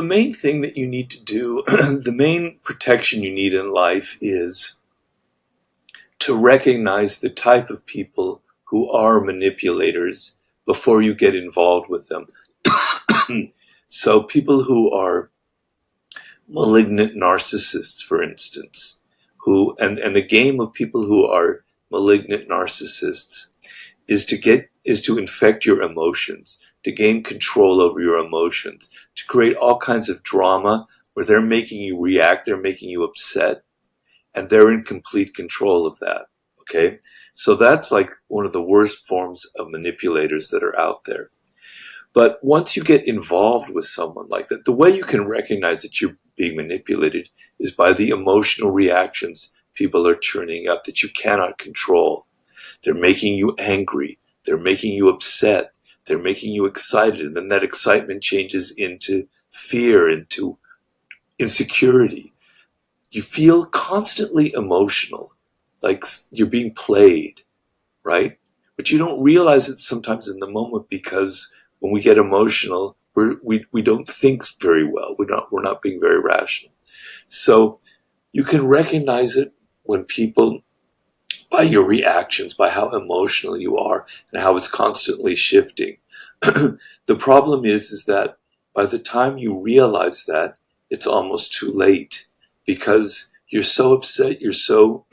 main thing that you need to do, the main protection you need in life is to recognize the type of people who are manipulators before you get involved with them. So people who are malignant narcissists, for instance, and the game of people who are malignant narcissists is to infect your emotions, to gain control over your emotions, to create all kinds of drama where they're making you react, they're making you upset, and they're in complete control of that. Okay? So that's like one of the worst forms of manipulators that are out there. But once you get involved with someone like that, the way you can recognize that you're being manipulated is by the emotional reactions people are churning up that you cannot control. They're making you angry. They're making you upset. They're making you excited. And then that excitement changes into fear, into insecurity. You feel constantly emotional, like you're being played, right? But you don't realize it sometimes in the moment, because when we get emotional, we don't think very well. We're not being very rational. So you can recognize it when people, by your reactions, by how emotional you are and how it's constantly shifting. The problem is that by the time you realize that, it's almost too late, because you're so upset, you're so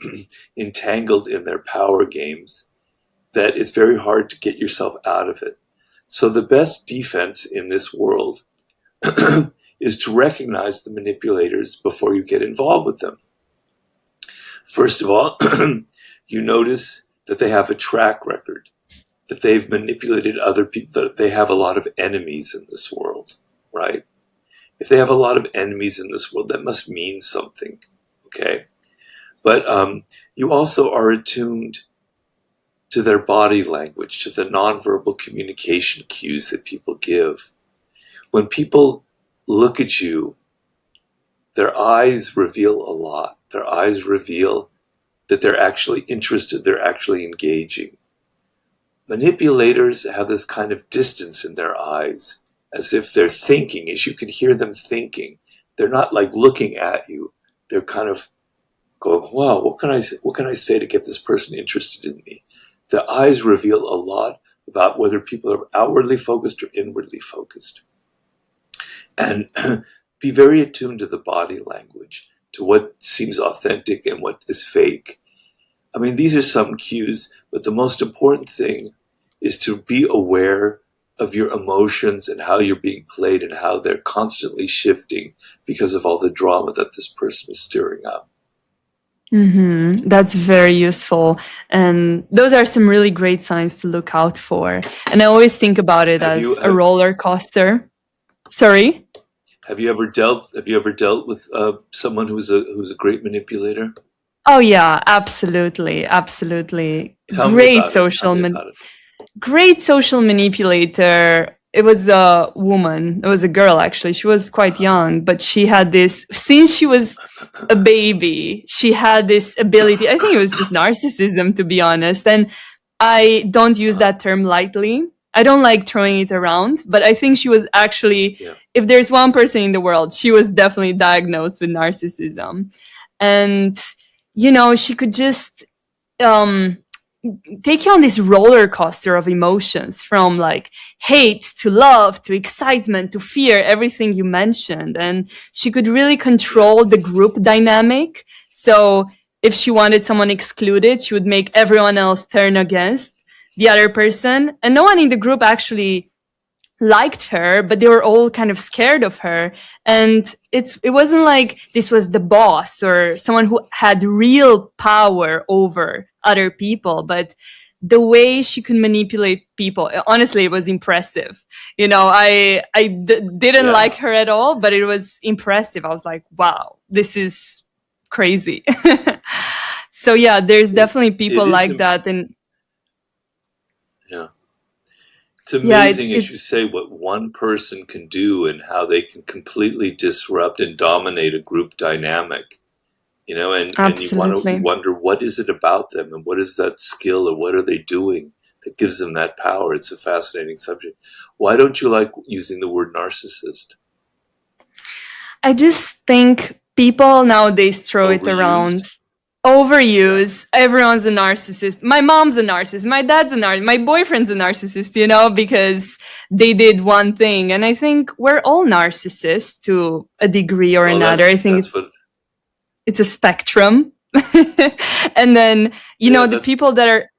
entangled in their power games that it's very hard to get yourself out of it. So the best defense in this world is to recognize the manipulators before you get involved with them. First of all, you notice that they have a track record, that they've manipulated other people, that they have a lot of enemies in this world, right? If they have a lot of enemies in this world, that must mean something, okay? But you also are attuned to their body language, to the nonverbal communication cues that people give. When people look at you, their eyes reveal a lot. Their eyes reveal that they're actually interested, they're actually engaging. Manipulators have this kind of distance in their eyes, as if they're thinking, as you can hear them thinking. They're not like looking at you. They're kind of going, wow, what can I say to get this person interested in me? The eyes reveal a lot about whether people are outwardly focused or inwardly focused. And be very attuned to the body language, to what seems authentic and what is fake. I mean, these are some cues, but the most important thing is to be aware of your emotions and how you're being played and how they're constantly shifting because of all the drama that this person is stirring up. Mm-hmm. That's very useful. And those are some really great signs to look out for. And I always think about it as a roller coaster. Sorry? Have you ever dealt with someone who's a great manipulator? Oh yeah, absolutely. Absolutely. Great social manipulator. It was a woman. It was a girl, actually. She was quite young, but she had this, since she was a baby, she had this ability. I think it was just narcissism, to be honest. And I don't use that term lightly. I don't like throwing it around, but I think she was actually, if there's one person in the world, she was definitely diagnosed with narcissism. And, you know, she could just take you on this roller coaster of emotions, from like hate to love to excitement to fear, everything you mentioned. And she could really control the group dynamic. So if she wanted someone excluded, she would make everyone else turn against the other person. And no one in the group actually liked her, but they were all kind of scared of her. And it wasn't like this was the boss or someone who had real power over other people, but the way she could manipulate people, honestly, it was impressive. You know, I didn't like her at all, but it was impressive. I was like, wow, this is crazy. So yeah, there's definitely people like that. And it's amazing, as you say, what one person can do and how they can completely disrupt and dominate a group dynamic. You know, and you wonder, what is it about them, and what is that skill, or what are they doing that gives them that power? It's a fascinating subject. Why don't you like using the word narcissist? I just think people nowadays throw it around. Overused? Overuse. Everyone's a narcissist. My mom's a narcissist. My dad's a narcissist. My boyfriend's a narcissist, because they did one thing. And I think we're all narcissists to a degree or Well, another. I think that's what. it's a spectrum. And then, Yeah, the that's people that are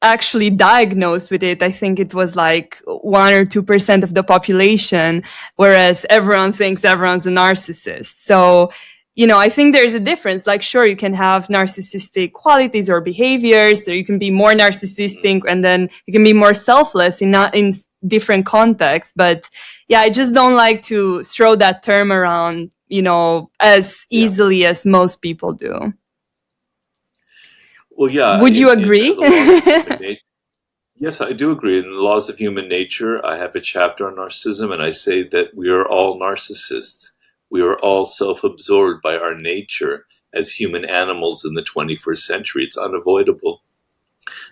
actually diagnosed with it, I think it was like 1 or 2% of the population, whereas everyone thinks everyone's a narcissist. So, I think there's a difference. Like, sure, you can have narcissistic qualities or behaviors, so you can be more narcissistic and then you can be more selfless in different contexts. But yeah, I just don't like to throw that term around, as yeah. easily as most people do. Well, yeah. Would you In agree? the laws of human nature. Yes, I do agree. In the laws of human nature, I have a chapter on narcissism, and I say that we are all narcissists. We are all self-absorbed by our nature as human animals in the 21st century. It's unavoidable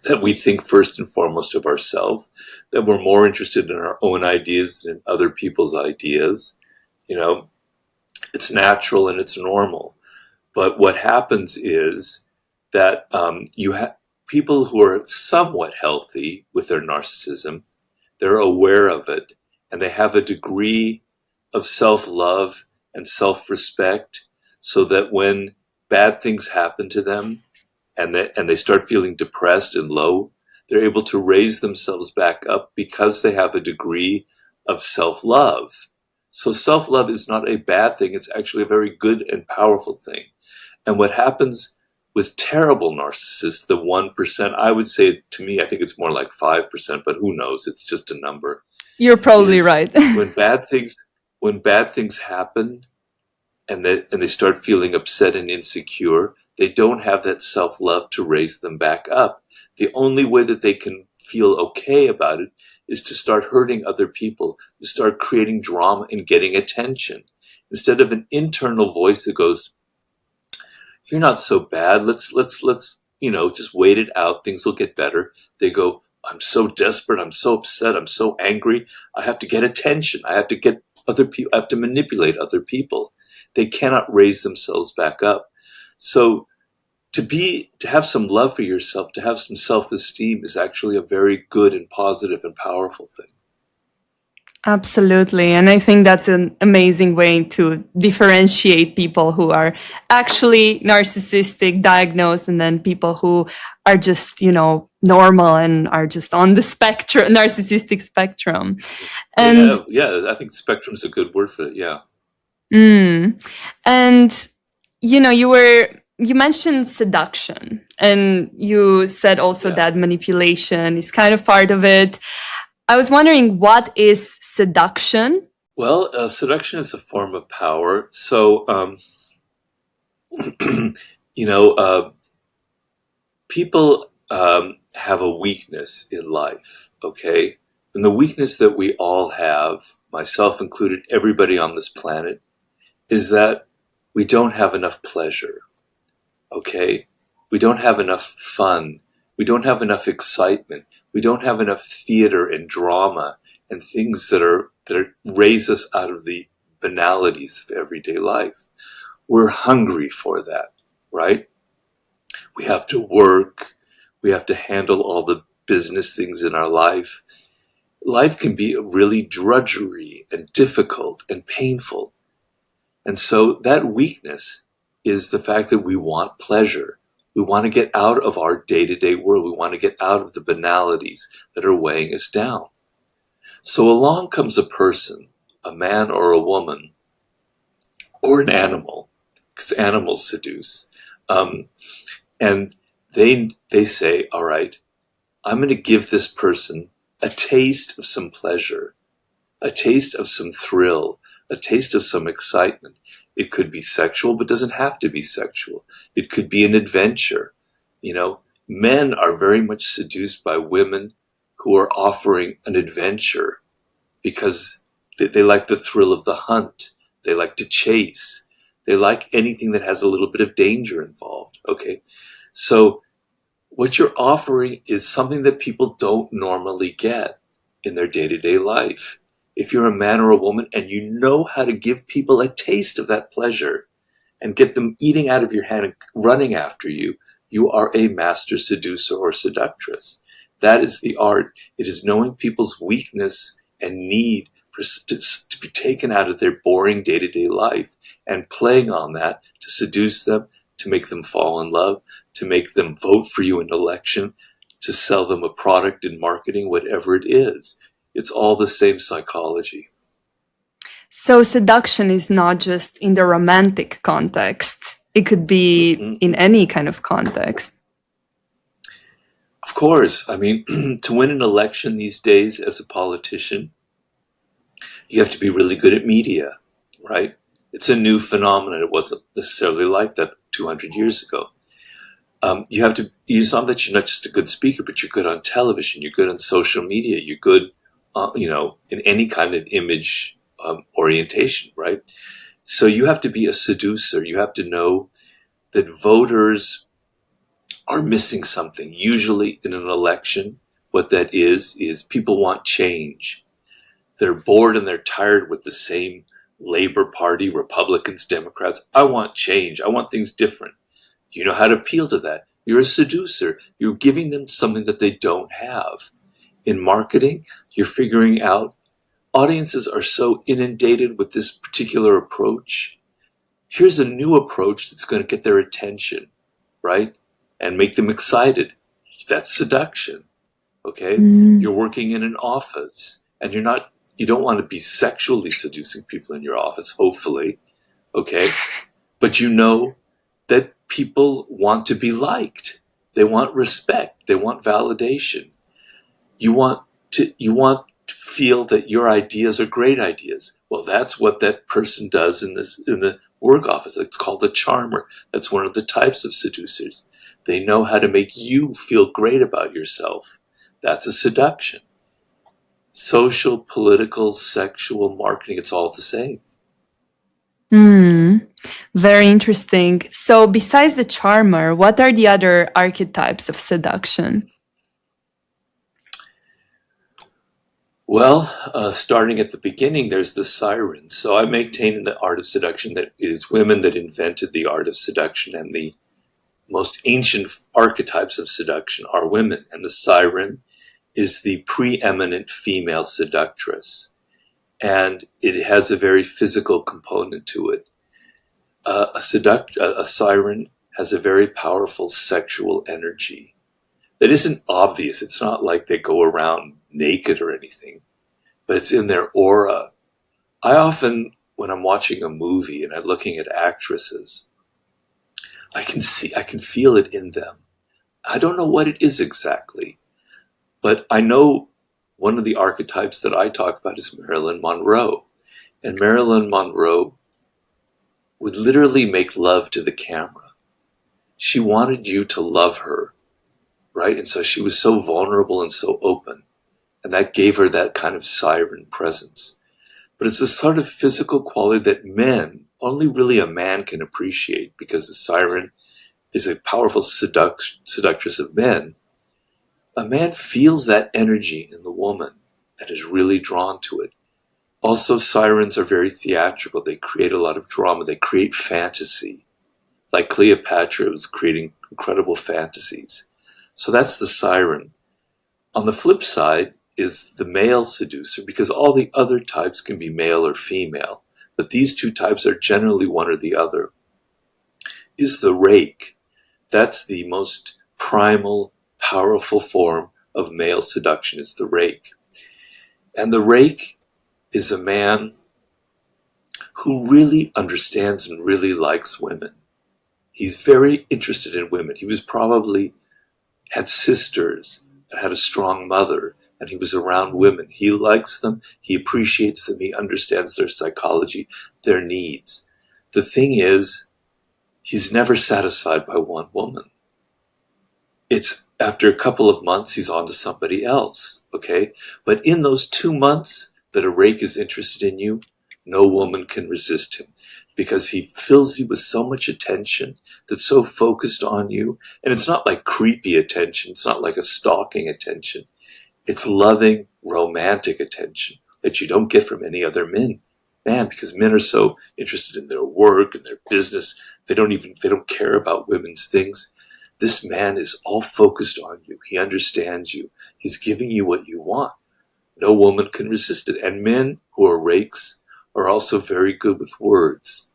that we think first and foremost of ourselves, that we're more interested in our own ideas than other people's ideas. It's natural and it's normal. But what happens is that you have people who are somewhat healthy with their narcissism, they're aware of it, and they have a degree of self-love and self-respect, so that when bad things happen to them and they start feeling depressed and low, they're able to raise themselves back up because they have a degree of self-love. So self-love is not a bad thing. It's actually a very good and powerful thing. And what happens with terrible narcissists, the 1%, I would say, to me, I think it's more like 5%, but who knows? It's just a number. You're probably right. when bad things happen and they start feeling upset and insecure, they don't have that self-love to raise them back up. The only way that they can feel okay about it is to start hurting other people, to start creating drama and getting attention. Instead of an internal voice that goes, "You're not so bad. Let's just wait it out. Things will get better." They go, "I'm so desperate. I'm so upset. I'm so angry. I have to get attention. I have to get other people. I have to manipulate other people." They cannot raise themselves back up. So to have some love for yourself, to have some self-esteem is actually a very good and positive and powerful thing. Absolutely. And I think that's an amazing way to differentiate people who are actually narcissistic, diagnosed, and then people who are just, normal and are just on the spectrum, narcissistic spectrum. And Yeah, I think spectrum is a good word for it. Yeah. And you mentioned seduction, and you said also that manipulation is kind of part of it. I was wondering, what is seduction? Well, seduction is a form of power. So, people have a weakness in life, okay? And the weakness that we all have, myself included, everybody on this planet, is that we don't have enough pleasure, okay? We don't have enough fun. We don't have enough excitement. We don't have enough theater and drama and things that raise us out of the banalities of everyday life. We're hungry for that, right? We have to work. We have to handle all the business things in our life. Life can be really drudgery and difficult and painful. And so that weakness is the fact that we want pleasure. We want to get out of our day-to-day world. We want to get out of the banalities that are weighing us down. So along comes a person, a man or a woman, or an animal, because animals seduce. And they say, all right, I'm going to give this person a taste of some pleasure, a taste of some thrill, a taste of some excitement. It could be sexual, but doesn't have to be sexual. It could be an adventure. Men are very much seduced by women who are offering an adventure because they like the thrill of the hunt. They like to chase. They like anything that has a little bit of danger involved. Okay. So what you're offering is something that people don't normally get in their day-to-day life. if you're a man or a woman and you know how to give people a taste of that pleasure and get them eating out of your hand and running after you, you are a master seducer or seductress. That is the art. It is knowing people's weakness and need to be taken out of their boring day-to-day life and playing on that to seduce them, to make them fall in love, to make them vote for you in an election, to sell them a product in marketing, whatever it is. It's all the same psychology. So seduction is not just in the romantic context. It could be in any kind of context. Of course. I mean, to win an election these days as a politician, you have to be really good at media, right? It's a new phenomenon. It wasn't necessarily like that 200 years ago. You have to, it's not that you're not just a good speaker, but you're good on television, you're good on social media, you're good, in any kind of image orientation, right? So you have to be a seducer. You have to know that voters are missing something. Usually in an election, what that is people want change. They're bored and they're tired with the same Labor Party, Republicans, Democrats. I want change. I want things different. You know how to appeal to that. You're a seducer. You're giving them something that they don't have. In marketing, you're figuring out audiences are so inundated with this particular approach. Here's a new approach that's going to get their attention, right? And make them excited. That's seduction. Okay? You're working in an office and you don't want to be sexually seducing people in your office, hopefully. Okay? But you know that people want to be liked. They want respect. They want validation. You want to feel that your ideas are great ideas. Well, that's what that person does in the work office. It's called a charmer. That's one of the types of seducers. They know how to make you feel great about yourself. That's a seduction. Social, political, sexual, marketing, it's all the same. Very interesting. So besides the charmer, what are the other archetypes of seduction? Well, starting at the beginning, there's the siren. So I maintain in the art of seduction that it is women that invented the art of seduction, and the most ancient archetypes of seduction are women. And the siren is the preeminent female seductress. And it has a very physical component to it. A siren has a very powerful sexual energy that isn't obvious. It's not like they go around naked or anything, but it's in their aura. I often, when I'm watching a movie and I'm looking at actresses, I can feel it in them. I don't know what it is exactly, but I know one of the archetypes that I talk about is Marilyn Monroe. And Marilyn Monroe would literally make love to the camera. She wanted you to love her, right? And so she was so vulnerable and so open. And that gave her that kind of siren presence. But it's a sort of physical quality that only really a man can appreciate, because the siren is a powerful seductress of men. A man feels that energy in the woman and is really drawn to it. Also, sirens are very theatrical. They create a lot of drama. They create fantasy. Like Cleopatra was creating incredible fantasies. So that's the siren. On the flip side is the male seducer, because all the other types can be male or female, but these two types are generally one or the other. Is the rake. That's the most primal, powerful form of male seduction, is the rake. And the rake is a man who really understands and really likes women. He's very interested in women. He was probably had sisters and had a strong mother, and he was around women. He likes them. He appreciates them. He understands their psychology, their needs. The thing is, he's never satisfied by one woman. It's after a couple of months, he's on to somebody else, okay? But in those 2 months that a rake is interested in you, no woman can resist him, because he fills you with so much attention that's so focused on you. And it's not like creepy attention. It's not like a stalking attention. It's loving, romantic attention. that you don't get from any other men. Man, because men are so interested in their work and their business, they don't care about women's things. This man is all focused on you. He understands you. He's giving you what you want. No woman can resist it. And men who are rakes are also very good with words,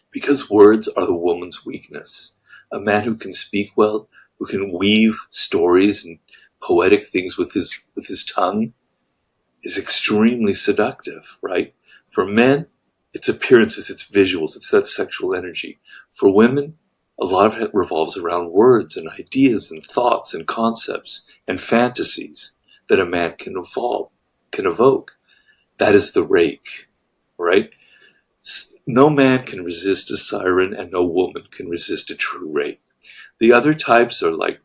because words are the woman's weakness. A man who can speak well, who can weave stories and poetic things with his tongue, is extremely seductive, right? For men, it's appearances, it's visuals, it's that sexual energy. For women, a lot of it revolves around words and ideas and thoughts and concepts and fantasies that a man can evoke. That is the rake, right? No man can resist a siren, and no woman can resist a true rake. The other types are like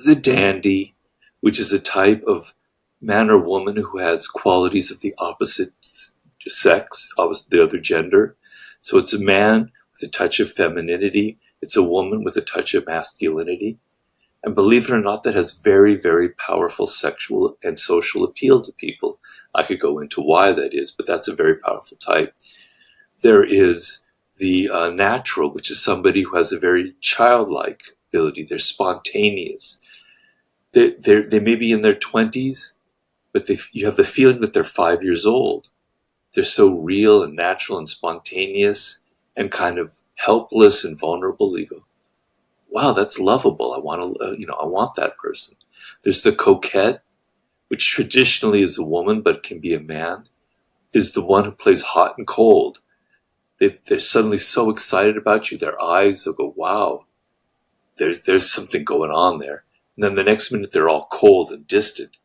the dandy, which is a type of man or woman who has qualities of the opposite sex, the other gender. So it's a man with a touch of femininity. It's a woman with a touch of masculinity. And believe it or not, that has very, very powerful sexual and social appeal to people. I could go into why that is, but that's a very powerful type. There is the natural, which is somebody who has a very childlike ability. They're spontaneous. They may be in their 20s, but you have the feeling that they're 5 years old. They're so real and natural and spontaneous and kind of helpless and vulnerable. You go, wow, that's lovable. I want that person. There's the coquette, which traditionally is a woman, but can be a man, is the one who plays hot and cold. They're suddenly so excited about you. Their eyes will go, wow, there's something going on there. And then the next minute they're all cold and distant,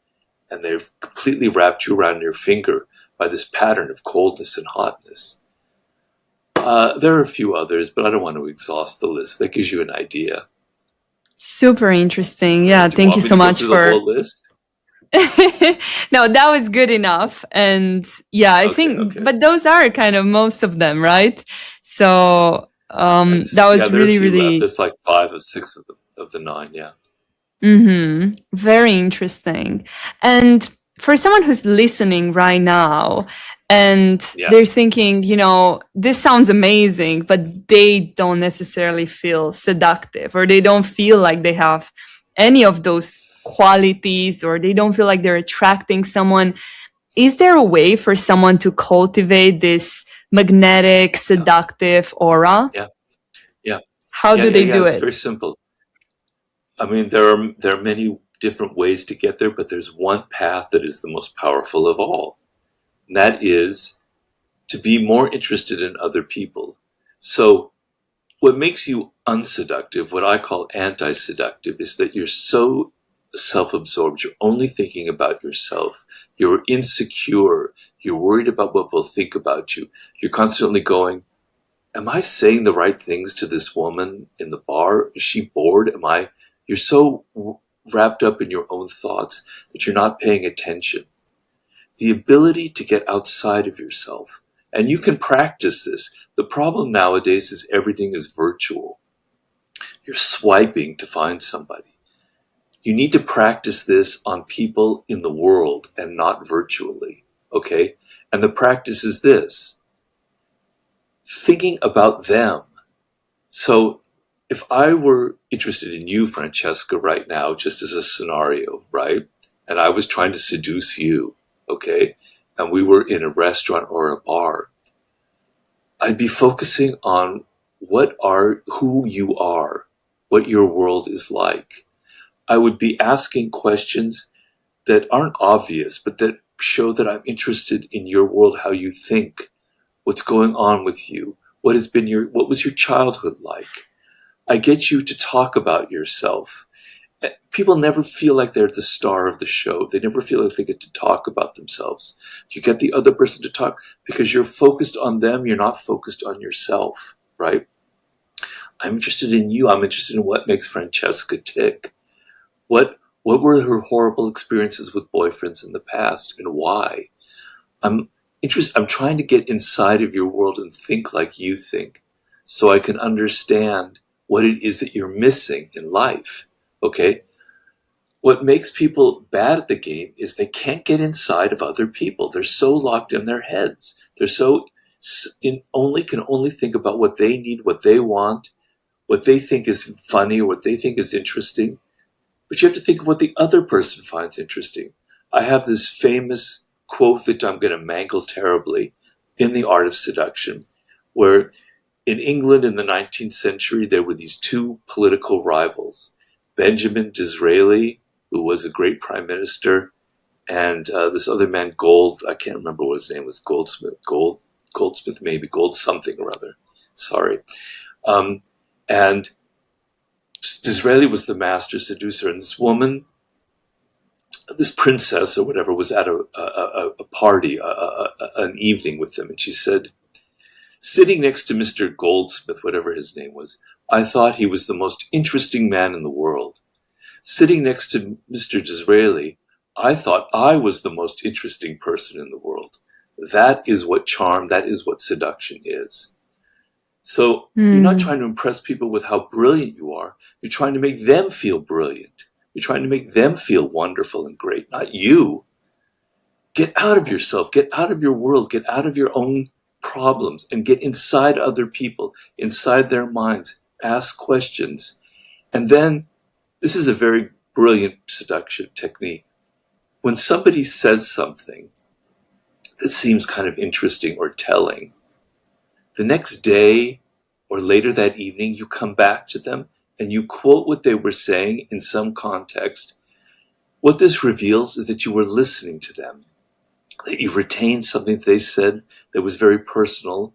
and they've completely wrapped you around your finger by this pattern of coldness and hotness. There are a few others, but I don't want to exhaust the list. That gives you an idea. Super interesting. Yeah, thank you so much for the whole list. No, that was good enough. And yeah, I think, but those are kind of most of them, right? So that was really, really. There's like 5 or 6 of the 9. Yeah. Very interesting. And for someone who's listening right now and they're thinking, this sounds amazing, but they don't necessarily feel seductive, or they don't feel like they have any of those qualities, or they don't feel like they're attracting someone. Is there a way for someone to cultivate this magnetic, seductive aura? Yeah. How do they do it? It's very simple. I mean, there are many different ways to get there, but there's one path that is the most powerful of all. And that is to be more interested in other people. So what makes you unseductive, what I call anti-seductive, is that you're so self-absorbed. You're only thinking about yourself. You're insecure. You're worried about what people think about you. You're constantly going, am I saying the right things to this woman in the bar? Is she bored? You're so wrapped up in your own thoughts that you're not paying attention. The ability to get outside of yourself, and you can practice this. The problem nowadays is everything is virtual. You're swiping to find somebody. You need to practice this on people in the world and not virtually, okay? And the practice is this: thinking about them. So if I were interested in you, Francesca, right now, just as a scenario, right? And I was trying to seduce you, okay? And we were in a restaurant or a bar, I'd be focusing on who you are, what your world is like. I would be asking questions that aren't obvious, but that show that I'm interested in your world, how you think, what's going on with you, what was your childhood like? I get you to talk about yourself. People never feel like they're the star of the show. They never feel like they get to talk about themselves. You get the other person to talk because you're focused on them. You're not focused on yourself, right? I'm interested in you. I'm interested in what makes Francesca tick. What were her horrible experiences with boyfriends in the past, and why? I'm trying to get inside of your world and think like you think, so I can understand what it is that you're missing in life. Okay? what makes people bad at the game is they can't get inside of other people. They're so locked in their heads. They're so can only think about what they need, what they want, what they think is funny or what they think is interesting. But you have to think of what the other person finds interesting. I have this famous quote that I'm going to mangle terribly in The Art of Seduction, where in England in the 19th century, there were these two political rivals, Benjamin Disraeli, who was a great prime minister, and this other man, I can't remember what his name was, Goldsmith, maybe, Gold something or other. Sorry. And Disraeli was the master seducer, and this woman, this princess or whatever, was at a party, an evening with them, and she said, sitting next to Mr. Goldsmith, whatever his name was, I thought he was the most interesting man in the world. Sitting next to Mr. Disraeli, I thought I was the most interesting person in the world. That is what charm, that is what seduction is. So you're not trying to impress people with how brilliant you are. You're trying to make them feel brilliant. You're trying to make them feel wonderful and great, not you. Get out of yourself, get out of your world, get out of your own problems and get inside other people, inside their minds, ask questions. And then, this is a very brilliant seduction technique. When somebody says something that seems kind of interesting or telling, the next day or later that evening, you come back to them and you quote what they were saying in some context. What this reveals is that you were listening to them, that you retained something that they said that was very personal,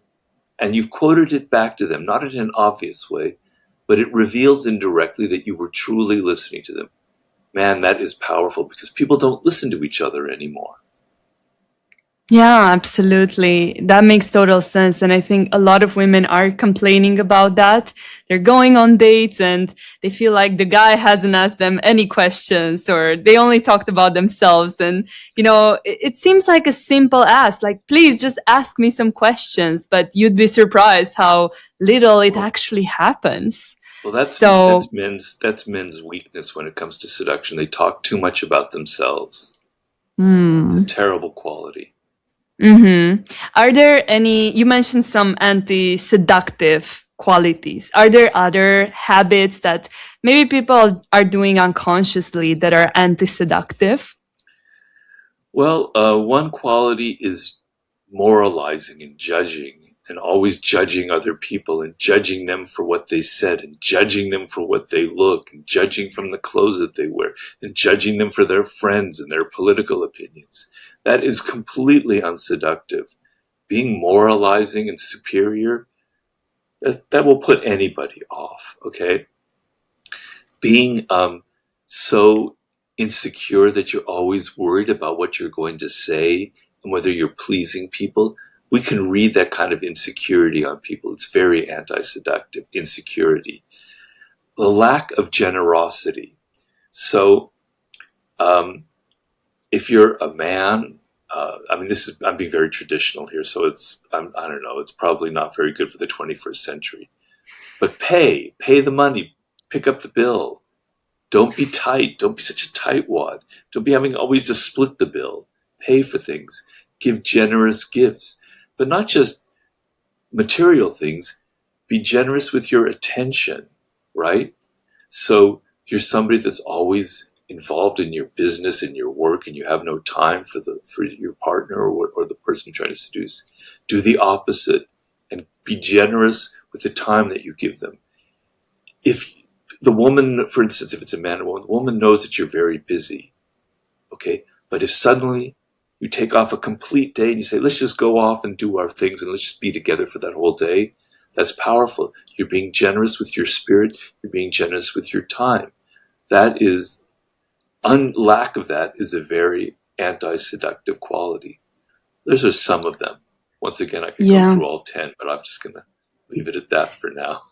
and you've quoted it back to them, not in an obvious way, but it reveals indirectly that you were truly listening to them. Man, that is powerful because people don't listen to each other anymore. Yeah, absolutely. That makes total sense. And I think a lot of women are complaining about that. They're going on dates and they feel like the guy hasn't asked them any questions or they only talked about themselves. And, it seems like a simple ask, like, please just ask me some questions, but you'd be surprised how little it actually happens. Well, that's men's weakness when it comes to seduction. They talk too much about themselves. It's a terrible quality. Are there any, you mentioned some anti-seductive qualities. Are there other habits that maybe people are doing unconsciously that are anti-seductive? Well, one quality is moralizing and judging, and always judging other people and judging them for what they said and judging them for what they look and judging from the clothes that they wear and judging them for their friends and their political opinions. That is completely unseductive. Being moralizing and superior, that will put anybody off, okay? Being so insecure that you're always worried about what you're going to say and whether you're pleasing people, we can read that kind of insecurity on people. It's very anti-seductive, insecurity. The lack of generosity. So, if you're a man, I'm being very traditional here, so I don't know, it's probably not very good for the 21st century. But pay the money, pick up the bill. Don't be tight. Don't be such a tightwad. Don't be having always to split the bill. Pay for things. Give generous gifts. But not just material things. Be generous with your attention, right? So you're somebody that's always involved in your business and your work and you have no time for your partner or the person you're trying to seduce. Do the opposite and be generous with the time that you give them. If the woman, for instance, if it's a man or woman, the woman knows that you're very busy, okay? But if suddenly you take off a complete day and you say, let's just go off and do our things and let's just be together for that whole day, that's powerful. You're being generous with your spirit. You're being generous with your time. That is, lack of that is a very anti-seductive quality. Those are some of them. Once again, I could go through all 10, but I'm just going to leave it at that for now.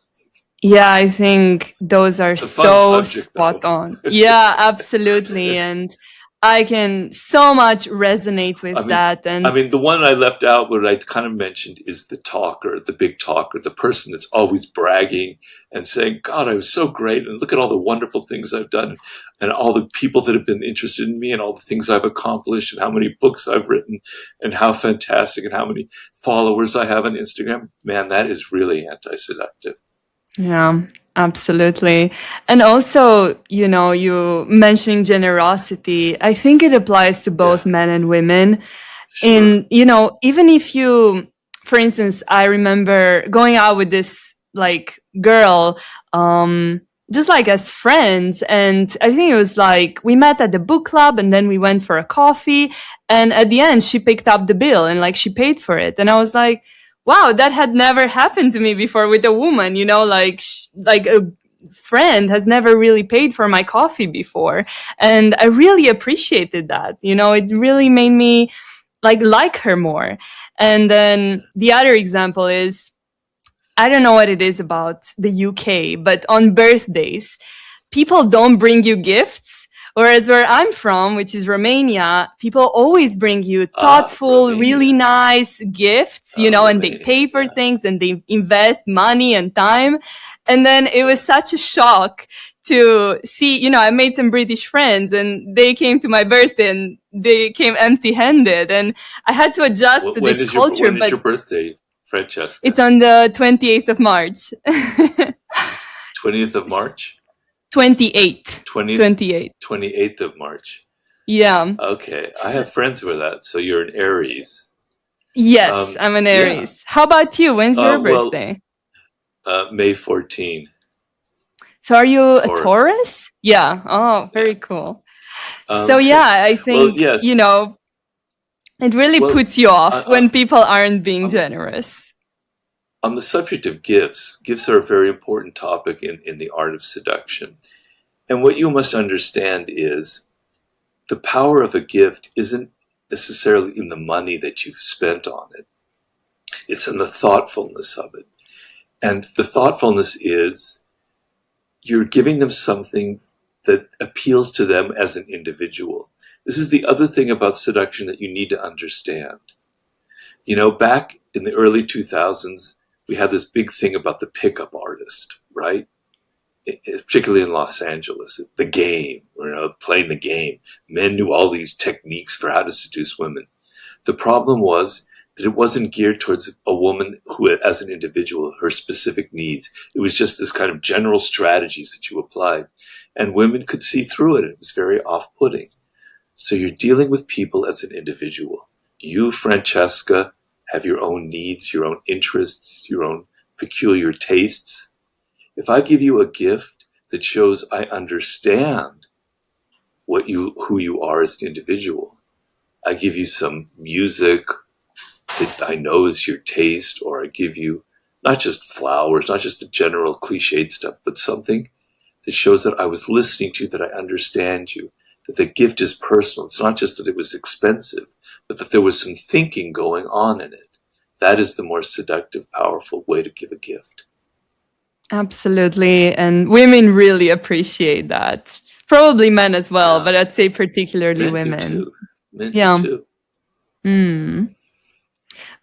Yeah, I think those are so spot on. Yeah, absolutely. And I can so much resonate with that. I And mean, the one I left out, what I kind of mentioned, is the talker, the big talker, the person that's always bragging and saying, God, I was so great. And look at all the wonderful things I've done and all the people that have been interested in me and all the things I've accomplished and how many books I've written and how fantastic and how many followers I have on Instagram. Man, that is really anti-seductive. yeah, absolutely. And also, you mentioning generosity, I think it applies to both Yeah, men and women. sure. Even if you, for instance, I remember going out with this like girl, just like as friends. And I think it was like we met at the book club and then we went for a coffee. And at the end, she picked up the bill and like she paid for it. And I was like, wow, that had never happened to me before with a woman, like a friend has never really paid for my coffee before. And I really appreciated that. It really made me like her more. And then the other example is, I don't know what it is about the UK, but on birthdays, people don't bring you gifts. Whereas where I'm from, which is Romania, people always bring you thoughtful, really Romania. nice gifts, and they Romania, pay for yeah. things and they invest money and time. And then it was such a shock to see, I made some British friends and they came to my birthday and they came empty handed. And I had to adjust to this culture, When is but your birthday, it's Francesca? on the 28th of March. 20th of March? 28th. 20th, 28th. 28th of March. Yeah. Okay, I have friends with that. So you're an Aries. Yes, I'm an Yeah. Aries. How about you? When's your Well, birthday? May 14. So are you a Taurus. Taurus? Yeah. Oh, Yeah. very cool. So Um, yeah, I well, think, yes. it really Well, puts you off uh, when people aren't being on, generous. on the subject of gifts, gifts are a very important topic in the art of seduction. And what you must understand is the power of a gift isn't necessarily in the money that you've spent on it. It's in the thoughtfulness of it. And the thoughtfulness is you're giving them something that appeals to them as an individual. This is the other thing about seduction that you need to understand. Back in the early 2000s, we had this big thing about the pickup artist, right? Particularly in Los Angeles, the game, playing the game. Men knew all these techniques for how to seduce women. The problem was that it wasn't geared towards a woman who, as an individual, her specific needs. It was just this kind of general strategies that you applied. And women could see through it. It was very off-putting. So you're dealing with people as an individual. You, Francesca, have your own needs, your own interests, your own peculiar tastes. If I give you a gift that shows I understand who you are as an individual, I give you some music that I know is your taste, or I give you not just flowers, not just the general cliched stuff, but something that shows that I was listening to you, that I understand you, that the gift is personal. It's not just that it was expensive, but that there was some thinking going on in it. That is the more seductive, powerful way to give a gift. Absolutely. And women really appreciate that. Probably men as well, Yeah. but I'd say particularly Men do women. too. Men do Yeah. too.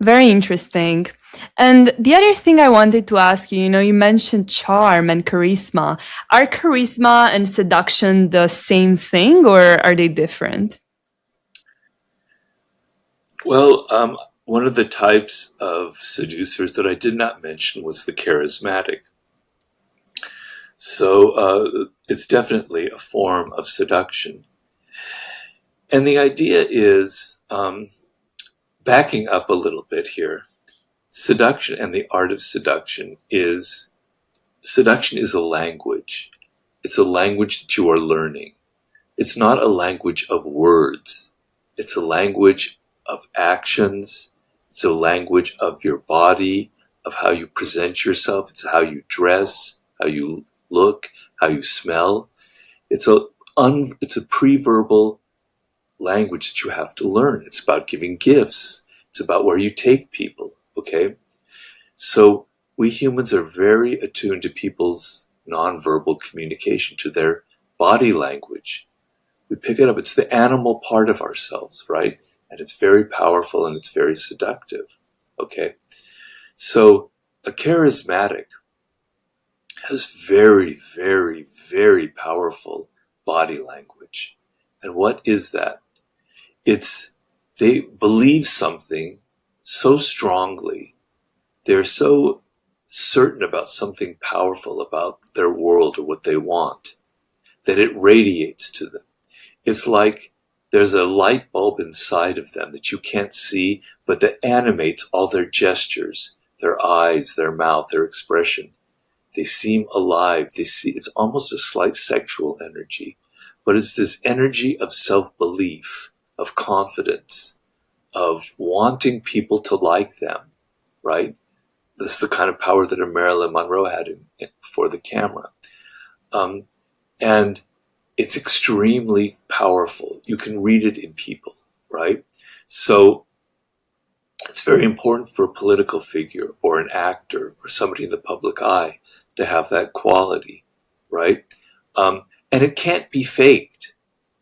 Very interesting. And the other thing I wanted to ask you, you mentioned charm and charisma. Are charisma and seduction the same thing, or are they different? Well, one of the types of seducers that I did not mention was the charismatic. So it's definitely a form of seduction. And the idea is, backing up a little bit here, seduction and the art of seduction is a language. It's a language that you are learning. It's not a language of words. It's a language of actions. It's a language of your body, of how you present yourself. It's how you dress, how you look, how you smell. It's a pre-verbal language that you have to learn. It's about giving gifts. It's about where you take people, okay? So we humans are very attuned to people's nonverbal communication, to their body language. We pick it up. It's the animal part of ourselves, right? And it's very powerful and it's very seductive. Okay. So a charismatic has very, very, very powerful body language. And what is that? It's they believe something so strongly. They're so certain about something powerful about their world or what they want that it radiates to them. It's like there's a light bulb inside of them that you can't see, but that animates all their gestures, their eyes, their mouth, their expression. They seem alive. It's almost a slight sexual energy, but it's this energy of self-belief, of confidence, of wanting people to like them, right? This is the kind of power that a Marilyn Monroe had before the camera. And it's extremely powerful. You can read it in people, right? So it's very important for a political figure or an actor or somebody in the public eye to have that quality, right? And it can't be faked.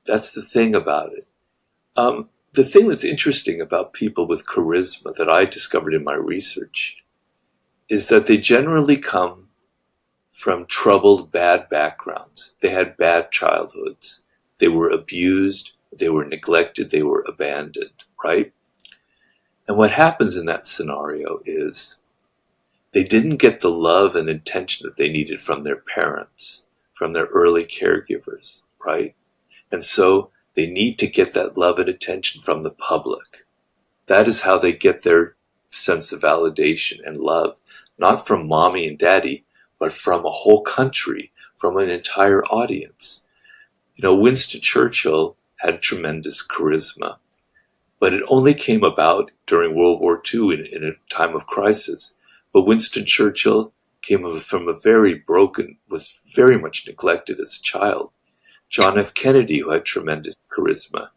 That's the thing about it. The thing that's interesting about people with charisma that I discovered in my research is that they generally come from troubled, bad backgrounds. They had bad childhoods. They were abused. They were neglected. They were abandoned, right? And what happens in that scenario is they didn't get the love and attention that they needed from their parents, from their early caregivers, right? And so they need to get that love and attention from the public. That is how they get their sense of validation and love, not from mommy and daddy, but from a whole country, from an entire audience. You know, Winston Churchill had tremendous charisma, but it only came about during World War II in a time of crisis. But Winston Churchill came from was very much neglected as a child. John F. Kennedy, who had tremendous charisma,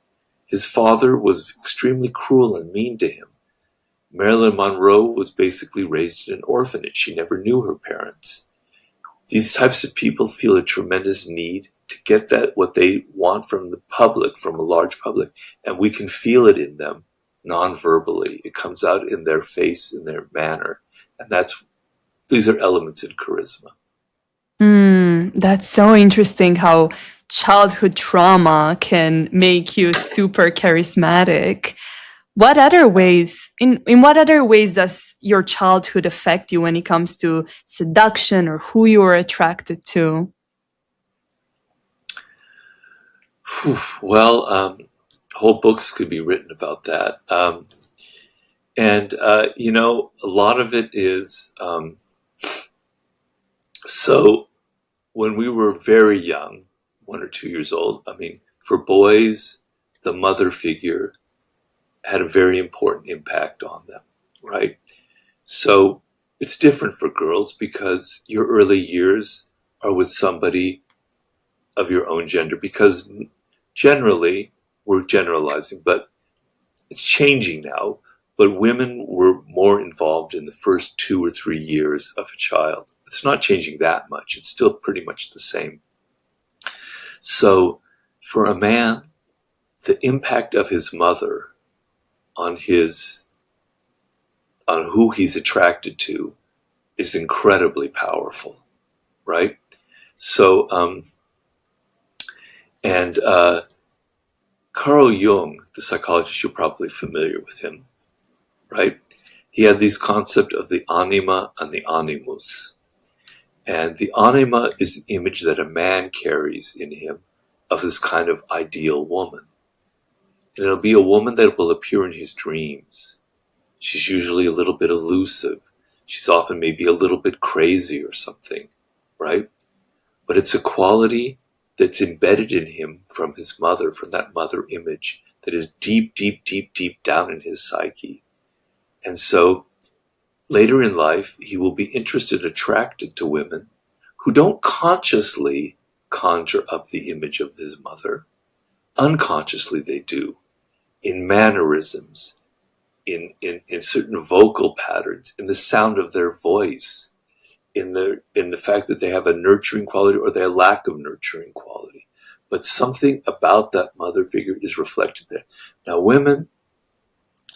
his father was extremely cruel and mean to him. Marilyn Monroe was basically raised in an orphanage. She never knew her parents. These types of people feel a tremendous need to get what they want from the public, from a large public, and we can feel it in them non-verbally. It comes out in their face, in their manner, and these are elements in charisma. That's so interesting how childhood trauma can make you super charismatic. In what other ways does your childhood affect you when it comes to seduction or who you are attracted to? Well, whole books could be written about that. A lot of it is, so when we were very young, 1 or 2 years old, for boys, the mother figure had a very important impact on them, right? So it's different for girls because your early years are with somebody of your own gender, because generally, we're generalizing, but it's changing now, but women were more involved in the first 2 or 3 years of a child. It's not changing that much. It's still pretty much the same. So for a man, the impact of his mother on who he's attracted to is incredibly powerful, right? So, Carl Jung, the psychologist, you're probably familiar with him, right? He had these concept of the anima and the animus. And the anima is the image that a man carries in him of this kind of ideal woman. And it'll be a woman that will appear in his dreams. She's usually a little bit elusive. She's often maybe a little bit crazy or something, right? But it's a quality that's embedded in him from his mother, from that mother image that is deep, deep, deep, deep down in his psyche. And so later in life, he will be interested, attracted to women who don't consciously conjure up the image of his mother. Unconsciously they do, in mannerisms, in certain vocal patterns, in the sound of their voice, in the fact that they have a nurturing quality or their lack of nurturing quality. but something about that mother figure is reflected there. Now, women,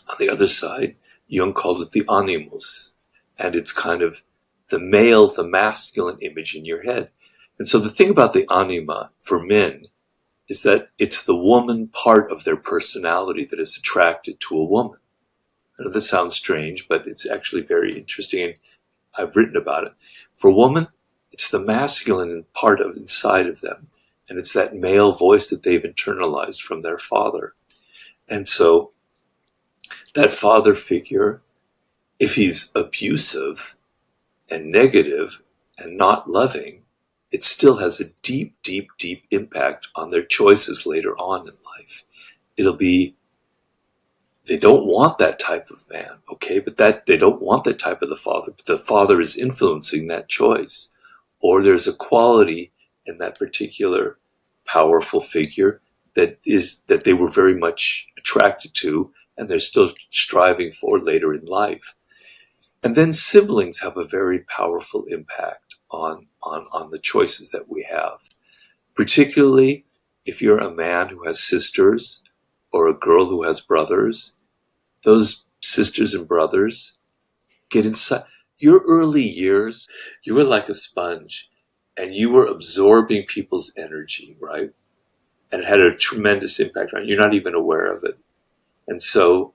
on the other side, Jung called it the animus, and it's kind of the male, the masculine image in your head. And so the thing about the anima for men is that it's the woman part of their personality that is attracted to a woman. I know this sounds strange, but it's actually very interesting, and I've written about it. For women, it's the masculine part of inside of them, and it's that male voice that they've internalized from their father. And so that father figure, if he's abusive and negative and not loving, it still has a deep, deep, deep impact on their choices later on in life. It'll be, they don't want that type of man, okay? But that they don't want that type of the father, but the father is influencing that choice. Or there's a quality in that particular powerful figure that they were very much attracted to, and they're still striving for later in life. And then siblings have a very powerful impact on the choices that we have. Particularly if you're a man who has sisters or a girl who has brothers, those sisters and brothers get inside. Your early years, you were like a sponge, and you were absorbing people's energy, right? And it had a tremendous impact on you. You're not even aware of it. And so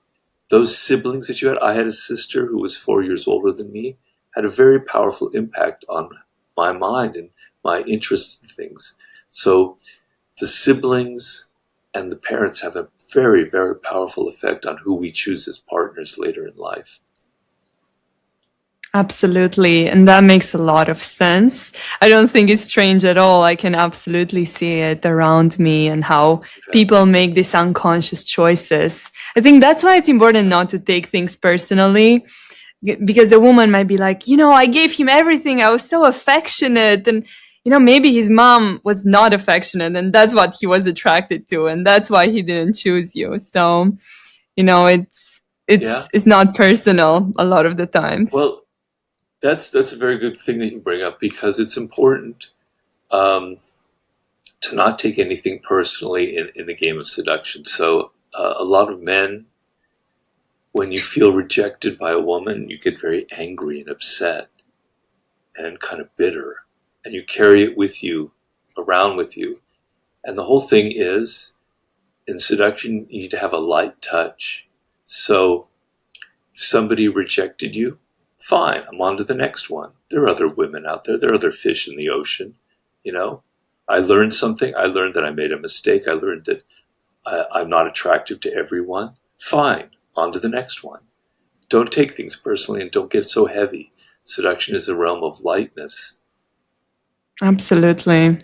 those siblings that you had, I had a sister who was 4 years older than me, had a very powerful impact on my mind and my interests in things. So the siblings and the parents have a very, very powerful effect on who we choose as partners later in life. Absolutely. And that makes a lot of sense. I don't think it's strange at all. I can absolutely see it around me and how people make these unconscious choices. I think that's why it's important not to take things personally, because the woman might be like, I gave him everything. I was so affectionate. And, maybe his mom was not affectionate, and that's what he was attracted to. And that's why he didn't choose you. So, it's not personal a lot of the times. Well, that's a very good thing that you bring up, because it's important to not take anything personally in the game of seduction. So a lot of men, when you feel rejected by a woman, you get very angry and upset and kind of bitter, and you carry it with you, around with you. And the whole thing is, in seduction, you need to have a light touch. So if somebody rejected you, fine, I'm on to the next one. There are other women out there. There are other fish in the ocean. I learned something. I learned that I made a mistake. I learned that I'm not attractive to everyone. Fine, on to the next one. Don't take things personally, and don't get so heavy. Seduction is a realm of lightness. Absolutely.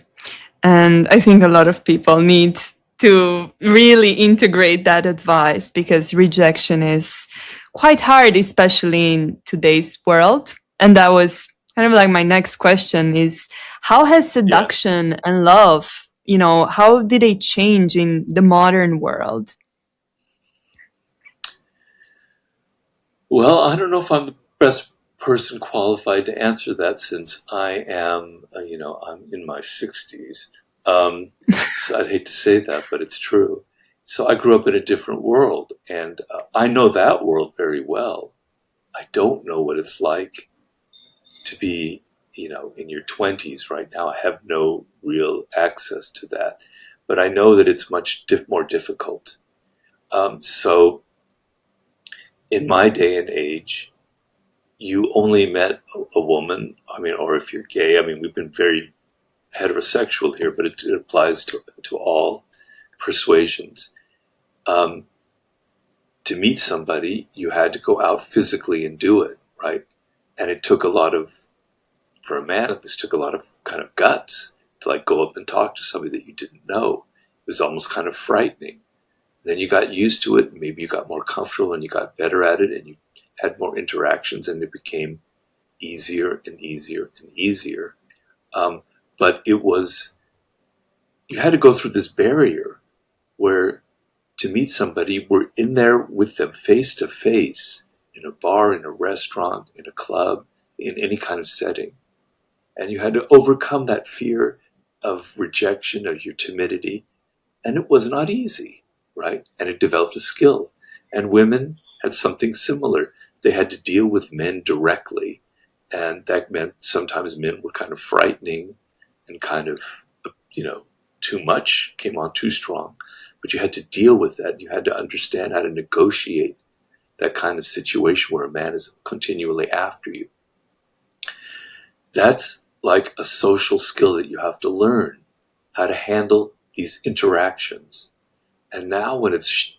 And I think a lot of people need to really integrate that advice, because rejection is quite hard, especially in today's world. And that was kind of like my next question is, how has seduction and love, how did they change in the modern world? Well, I don't know if I'm the best person qualified to answer that, since I am, I'm in my 60s. So I'd hate to say that, but it's true. So I grew up in a different world, and I know that world very well. I don't know what it's like to be, in your 20s right now. I have no real access to that, but I know that it's much more difficult. So in my day and age, you only met a woman, or if you're gay, we've been very heterosexual here, but it applies to all persuasions. To meet somebody, you had to go out physically and do it, right? And it took for a man, this took a lot of kind of guts to go up and talk to somebody that you didn't know. It was almost kind of frightening. Then you got used to it, maybe you got more comfortable and you got better at it, and you had more interactions, and it became easier and easier and easier. But you had to go through this barrier where to meet somebody, we're in there with them face to face, in a bar, in a restaurant, in a club, in any kind of setting. And you had to overcome that fear of rejection, of your timidity. And it was not easy, right? And it developed a skill. And women had something similar. They had to deal with men directly. And that meant sometimes men were kind of frightening and kind of, too much, came on too strong. But you had to deal with that. You had to understand how to negotiate that kind of situation where a man is continually after you. That's like a social skill that you have to learn, how to handle these interactions. And now when it's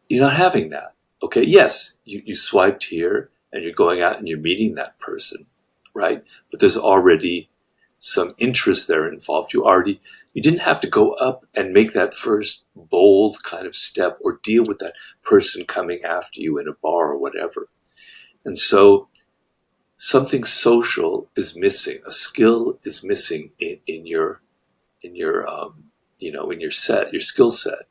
you're not having that. Okay, yes, you swiped here and you're going out and you're meeting that person, right? But there's already some interest there involved. You didn't have to go up and make that first bold kind of step or deal with that person coming after you in a bar or whatever. And so something social is missing. A skill is missing in your skill set,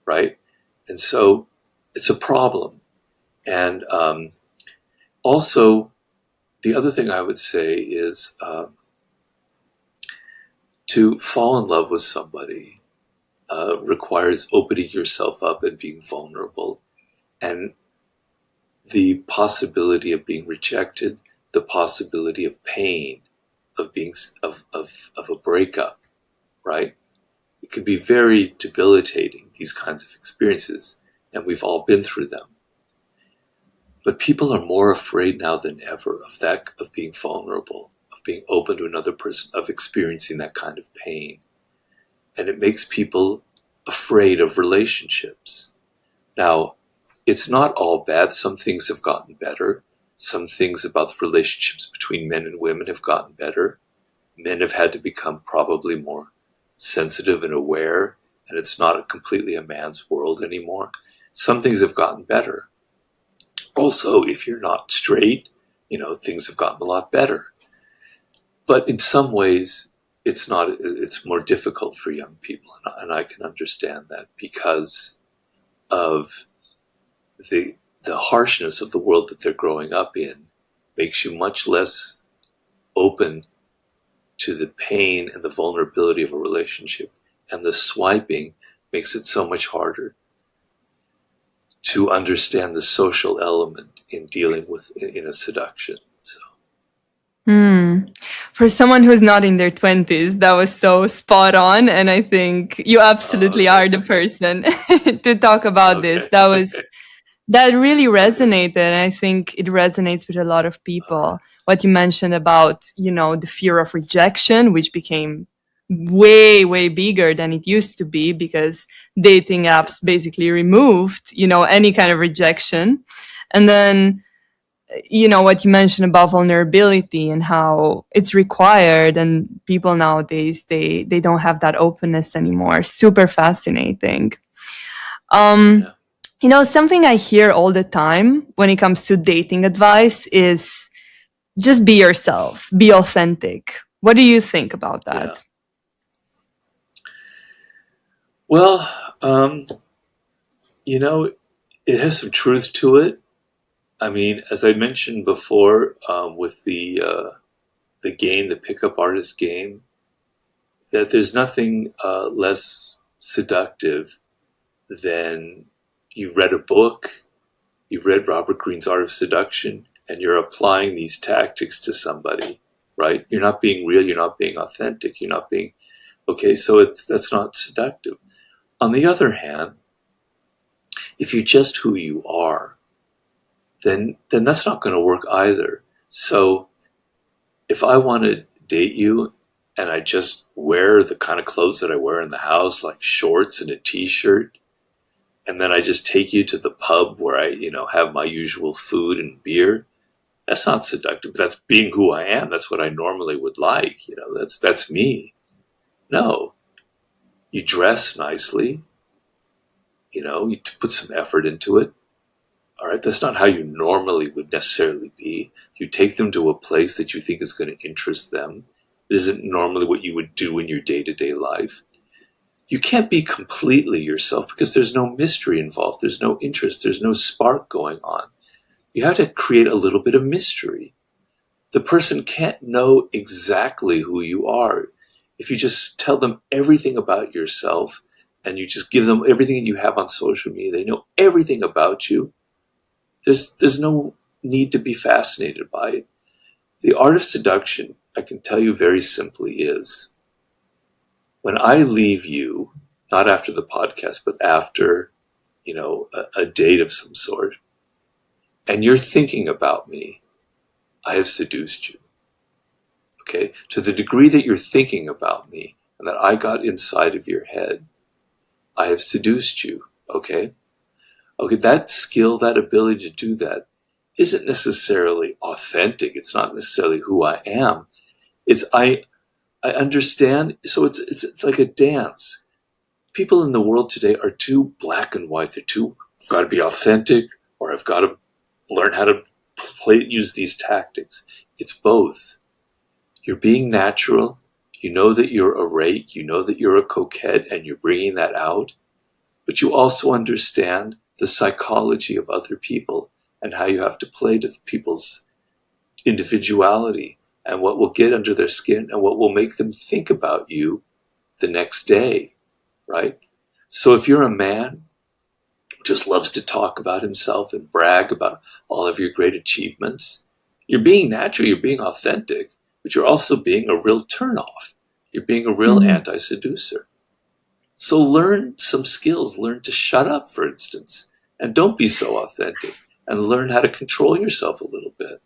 right? And so it's a problem. And also, the other thing I would say is to fall in love with somebody requires opening yourself up and being vulnerable, and the possibility of being rejected, the possibility of pain, of a breakup, right? It can be very debilitating, these kinds of experiences, and we've all been through them. But people are more afraid now than ever of being vulnerable, of being open to another person, of experiencing that kind of pain. And it makes people afraid of relationships. Now, it's not all bad. Some things have gotten better. Some things about the relationships between men and women have gotten better. Men have had to become probably more sensitive and aware, and it's not completely a man's world anymore. Some things have gotten better. Also, if you're not straight, things have gotten a lot better. But in some ways, it's more difficult for young people, and I can understand that because of the harshness of the world that they're growing up in makes you much less open to the pain and the vulnerability of a relationship. And the swiping makes it so much harder to understand the social element in dealing with in a seduction. So. For someone who's not in their 20s, that was so spot on. And I think you absolutely are the person to talk about this. That really resonated. And I think it resonates with a lot of people. What you mentioned about, the fear of rejection, which became way, way bigger than it used to be because dating apps basically removed, any kind of rejection. And then, what you mentioned about vulnerability and how it's required, and people nowadays, they don't have that openness anymore. Super fascinating. Something I hear all the time when it comes to dating advice is just be yourself, be authentic. What do you think about that? Yeah. Well, it has some truth to it. I mean, as I mentioned before, with the game, the pickup artist game, that there's nothing less seductive than you read a book, you read Robert Greene's Art of Seduction, and you're applying these tactics to somebody, right? You're not being real, you're not being authentic, you're not being, okay, so that's not seductive. On the other hand, if you're just who you are, then that's not going to work either. So if I want to date you and I just wear the kind of clothes that I wear in the house, like shorts and a t-shirt, and then I just take you to the pub where I, have my usual food and beer, that's not seductive. That's being who I am. That's what I normally would like. That's me. No. You dress nicely. You put some effort into it. All right, that's not how you normally would necessarily be. You take them to a place that you think is going to interest them. It isn't normally what you would do in your day-to-day life. You can't be completely yourself because there's no mystery involved. There's no interest. There's no spark going on. You have to create a little bit of mystery. the person can't know exactly who you are. If you just tell them everything about yourself and you just give them everything that you have on social media, they know everything about you. There's no need to be fascinated by it. The art of seduction, I can tell you very simply, is when I leave you, not after the podcast, but after, a date of some sort, and you're thinking about me, I have seduced you. Okay? To the degree that you're thinking about me and that I got inside of your head, I have seduced you. Okay? Okay, that skill, that ability to do that isn't necessarily authentic. It's not necessarily who I am. It's I understand. So it's like a dance. People in the world today are too black and white. They're too, I've got to be authentic, or I've got to learn how to use these tactics. It's both. You're being natural. You know that you're a rake. You know that you're a coquette, and you're bringing that out. But you also understand the psychology of other people and how you have to play to people's individuality and what will get under their skin and what will make them think about you the next day, right? So if you're a man who just loves to talk about himself and brag about all of your great achievements, you're being natural, you're being authentic, but you're also being a real turnoff. You're being a real anti-seducer. So learn some skills. Learn to shut up, for instance, and don't be so authentic, and learn how to control yourself a little bit.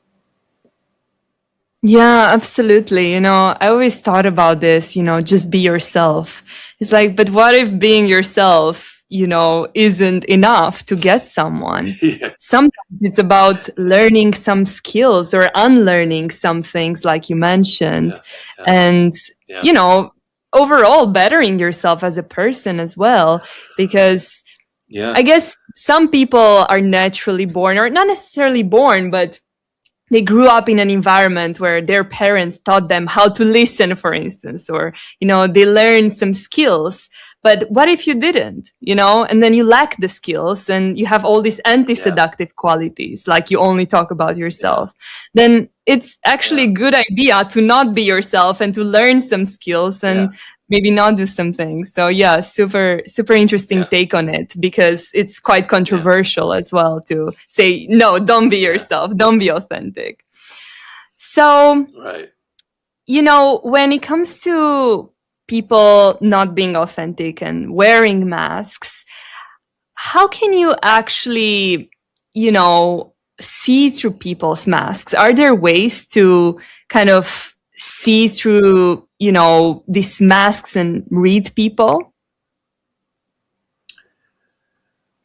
Yeah, absolutely. I always thought about this, just be yourself. It's like, but what if being yourself, isn't enough to get someone? Yeah. Sometimes it's about learning some skills or unlearning some things, like you mentioned, and, overall bettering yourself as a person as well. Because I guess some people are naturally born, or not necessarily born, but they grew up in an environment where their parents taught them how to listen, for instance, or, they learned some skills. But what if you didn't, and then you lack the skills and you have all these anti-seductive qualities, like you only talk about yourself, then it's actually a good idea to not be yourself and to learn some skills and maybe not do some things. So yeah, super, super interesting take on it, because it's quite controversial as well to say, no, don't be yourself, don't be authentic. So, when it comes to people not being authentic and wearing masks, how can you actually, see through people's masks? Are there ways to kind of see through, these masks and read people?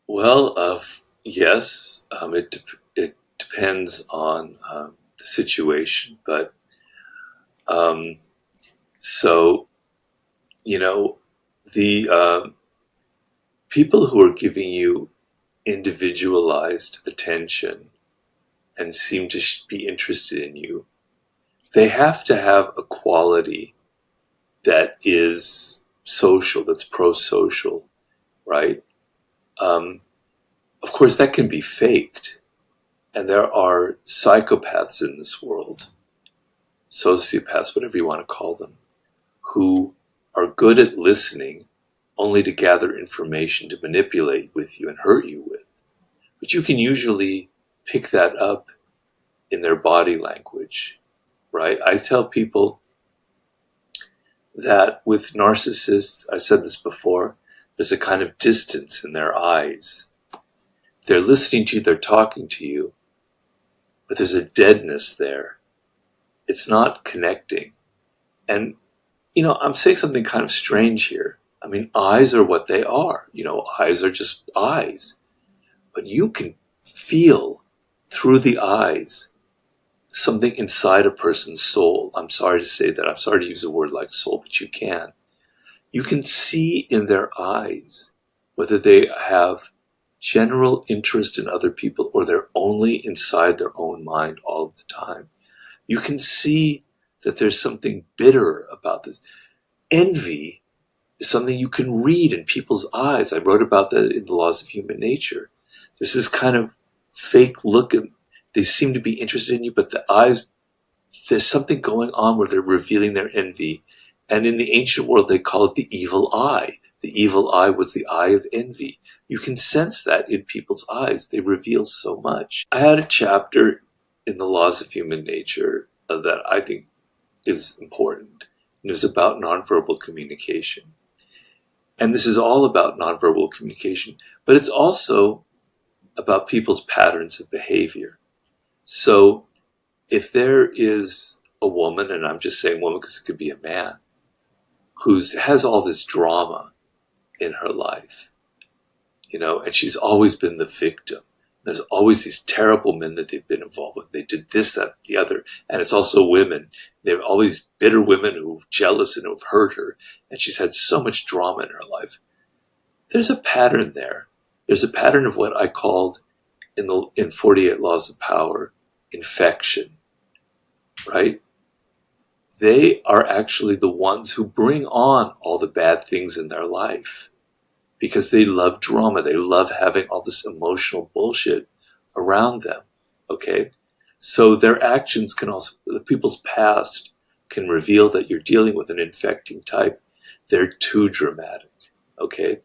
Well, yes, it depends on the situation, but so, the people who are giving you individualized attention and seem to be interested in you, they have to have a quality that is social, that's pro-social, right? Of course, that can be faked. And there are psychopaths in this world, sociopaths, whatever you want to call them, who are good at listening only to gather information to manipulate with you and hurt you with. But you can usually pick that up in their body language, right? I tell people that with narcissists, I said this before, there's a kind of distance in their eyes. They're listening to you, they're talking to you, but there's a deadness there. It's not connecting. And, I'm saying something kind of strange here. I mean, eyes are what they are. Eyes are just eyes. But you can feel through the eyes something inside a person's soul. I'm sorry to say that. I'm sorry to use a word like soul, but you can. You can see in their eyes whether they have general interest in other people or they're only inside their own mind all of the time. You can see that there's something bitter about this. Envy is something you can read in people's eyes. I wrote about that in The Laws of Human Nature. There's this kind of fake look, and they seem to be interested in you, but the eyes there's something going on where they're revealing their envy. And in the ancient world, they call it the evil eye. The evil eye was the eye of envy. You can sense that in people's eyes. They reveal so much. I had a chapter in the Laws of Human Nature that I think is important. It was about nonverbal communication. And this is all about nonverbal communication, but it's also about people's patterns of behavior. So if there is a woman, and I'm just saying woman because it could be a man, who has all this drama in her life, and she's always been the victim. There's always these terrible men that they've been involved with. They did this, that, the other. And it's also women. They're always bitter women who are jealous and who have hurt her. And she's had so much drama in her life. There's a pattern there. There's a pattern of what I called in 48 Laws of Power, infection, right? They are actually the ones who bring on all the bad things in their life because they love drama. They love having all this emotional bullshit around them, okay? So their actions can also, the people's past can reveal that you're dealing with an infecting type. They're too dramatic, okay?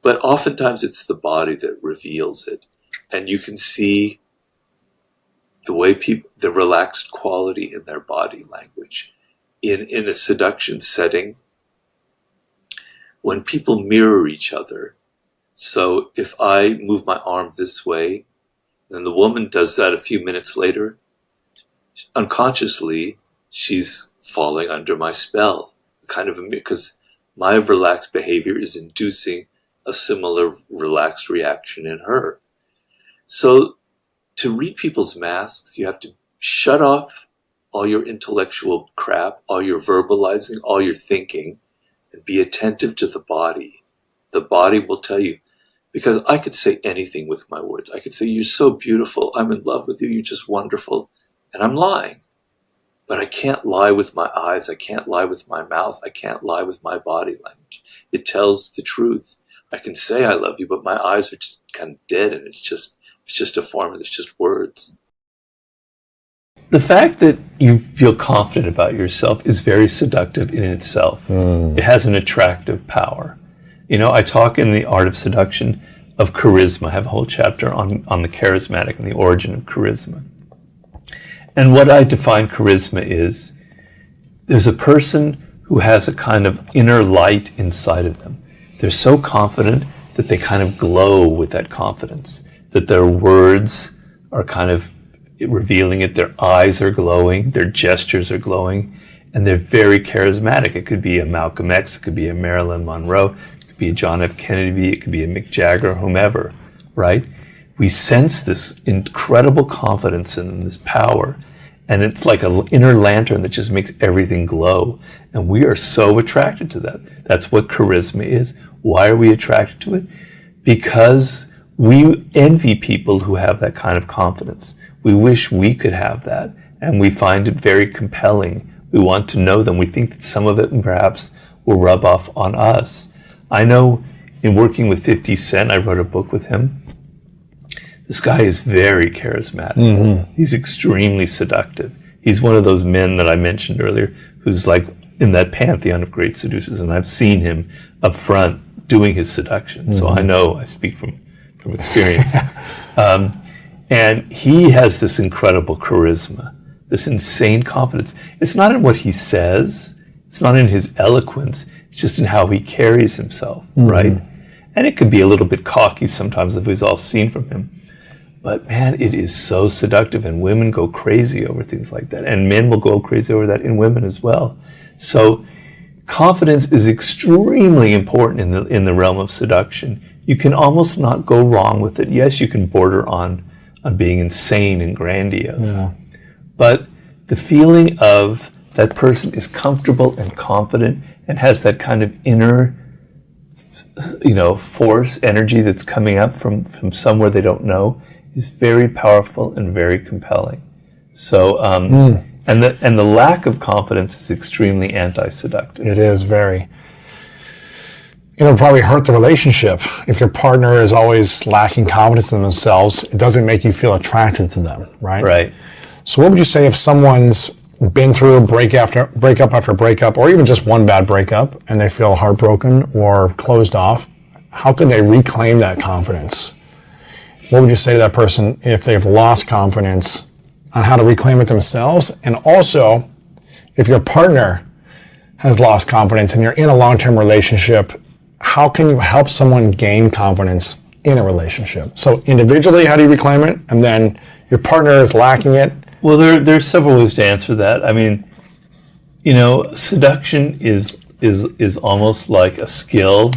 But oftentimes it's the body that reveals it. And you can see the way the relaxed quality in their body language. In a seduction setting, when people mirror each other, so if I move my arm this way, then the woman does that a few minutes later, unconsciously, she's falling under my spell, because my relaxed behavior is inducing a similar relaxed reaction in her. So to read people's masks, you have to shut off all your intellectual crap, all your verbalizing, all your thinking, and be attentive to the body. The body will tell you, because I could say anything with my words. I could say, you're so beautiful, I'm in love with you, you're just wonderful, and I'm lying. But I can't lie with my eyes, I can't lie with my mouth, I can't lie with my body language. It tells the truth. I can say I love you, but my eyes are just kind of dead, and it's just a form, and it's just words. The fact that you feel confident about yourself is very seductive in itself. It has an attractive power. I talk in The Art of Seduction of charisma. I have a whole chapter on the charismatic and the origin of charisma. And what I define charisma is, there's a person who has a kind of inner light inside of them. They're so confident that they kind of glow with that confidence, that their words are kind of revealing it, their eyes are glowing, their gestures are glowing, and they're very charismatic. It could be a Malcolm X, it could be a Marilyn Monroe, it could be a John F. Kennedy, it could be a Mick Jagger, whomever, right? We sense this incredible confidence in them, this power, and it's like an inner lantern that just makes everything glow, and we are so attracted to that. That's what charisma is. Why are we attracted to it? Because we envy people who have that kind of confidence. We wish we could have that, and we find it very compelling. We want to know them. We think that some of it perhaps will rub off on us. I know in working with 50 Cent, I wrote a book with him. This guy is very charismatic. Mm-hmm. He's extremely seductive. He's one of those men that I mentioned earlier who's like in that pantheon of great seducers, and I've seen him up front doing his seduction. Mm-hmm. So I know, I speak from experience. And he has this incredible charisma, this insane confidence. It's not in what he says, it's not in his eloquence, it's just in how he carries himself, mm-hmm. right? And it could be a little bit cocky sometimes, if we've all seen from him. But man, it is so seductive, and women go crazy over things like that. And men will go crazy over that in women as well. So confidence is extremely important in the realm of seduction. You can almost not go wrong with it. Yes, you can border on being insane and grandiose. Yeah. But the feeling of that person is comfortable and confident and has that kind of inner, force, energy that's coming up from somewhere they don't know is very powerful and very compelling. So, and the lack of confidence is extremely anti-seductive. It is very. It'll probably hurt the relationship. If your partner is always lacking confidence in themselves, it doesn't make you feel attracted to them, right? Right. So what would you say if someone's been through breakup after breakup, or even just one bad breakup, and they feel heartbroken or closed off, how can they reclaim that confidence? What would you say to that person if they've lost confidence on how to reclaim it themselves? And also, if your partner has lost confidence and you're in a long-term relationship, how can you help someone gain confidence in a relationship? So individually, how do you reclaim it? And then your partner is lacking it. Well, there's several ways to answer that. I mean, seduction is almost like a skill.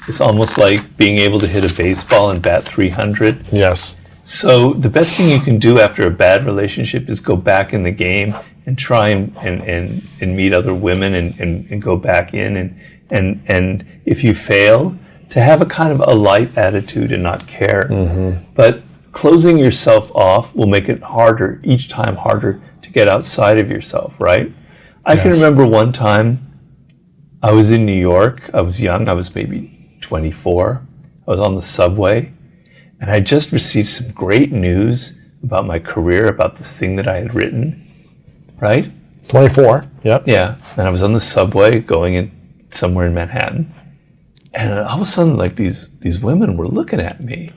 It's almost like being able to hit a baseball and bat 300. Yes. So the best thing you can do after a bad relationship is go back in the game and try and meet other women and go back in and if you fail, to have a kind of a light attitude and not care. Mm-hmm. But closing yourself off will make it harder, each time harder to get outside of yourself, right? I can remember one time I was in New York. I was young. I was maybe 24. I was on the subway, and I just received some great news about my career, about this thing that I had written, right? 24, yep. Yeah, and I was on the subway going in somewhere in Manhattan, and all of a sudden, like these women were looking at me,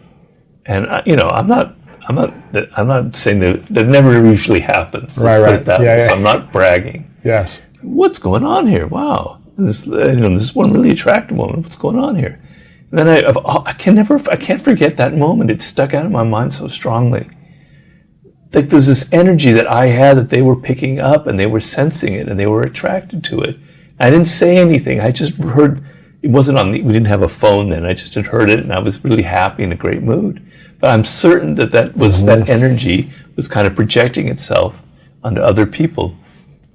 and I'm not saying that never usually happens. Right. Put it that way, Yeah. So I'm not bragging. Yes. What's going on here? Wow. This one really attractive woman. What's going on here? And then I can't forget that moment. It stuck out in my mind so strongly. Like there's this energy that I had that they were picking up and they were sensing it and they were attracted to it. I didn't say anything. I just heard. It wasn't we didn't have a phone then. I just had heard it and I was really happy, in a great mood. But I'm certain that that energy was kind of projecting itself onto other people.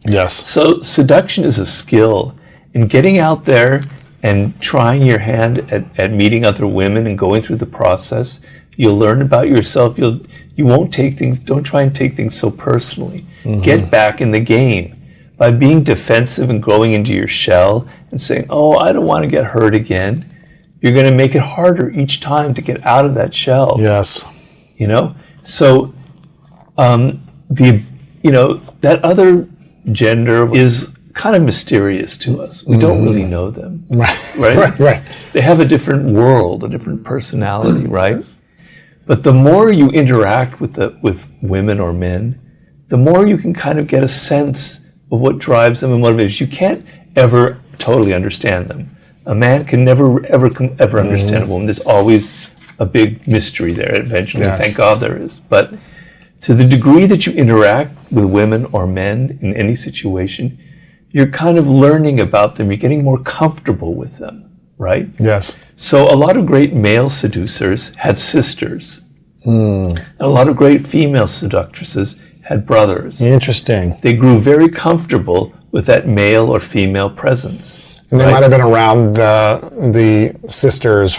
Yes. So seduction is a skill. And getting out there and trying your hand at meeting other women and going through the process, you'll learn about yourself. You won't don't try and take things so personally. Mm-hmm. Get back in the game. By being defensive and going into your shell and saying, oh, I don't want to get hurt again, you're going to make it harder each time to get out of that shell. Yes. So that other gender is kind of mysterious to us. We don't really know them. Right? They have a different world, a different personality, right? But the more you interact with women or men, the more you can kind of get a sense of what drives them and motivates. You can't ever totally understand them. A man can never ever understand a woman. There's always a big mystery there eventually. Yes. Thank God there is. But to the degree that you interact with women or men in any situation, you're kind of learning about them. You're getting more comfortable with them, right? Yes. So a lot of great male seducers had sisters. And a lot of great female seductresses had brothers. Interesting. They grew very comfortable with that male or female presence. And they might have been around the sisters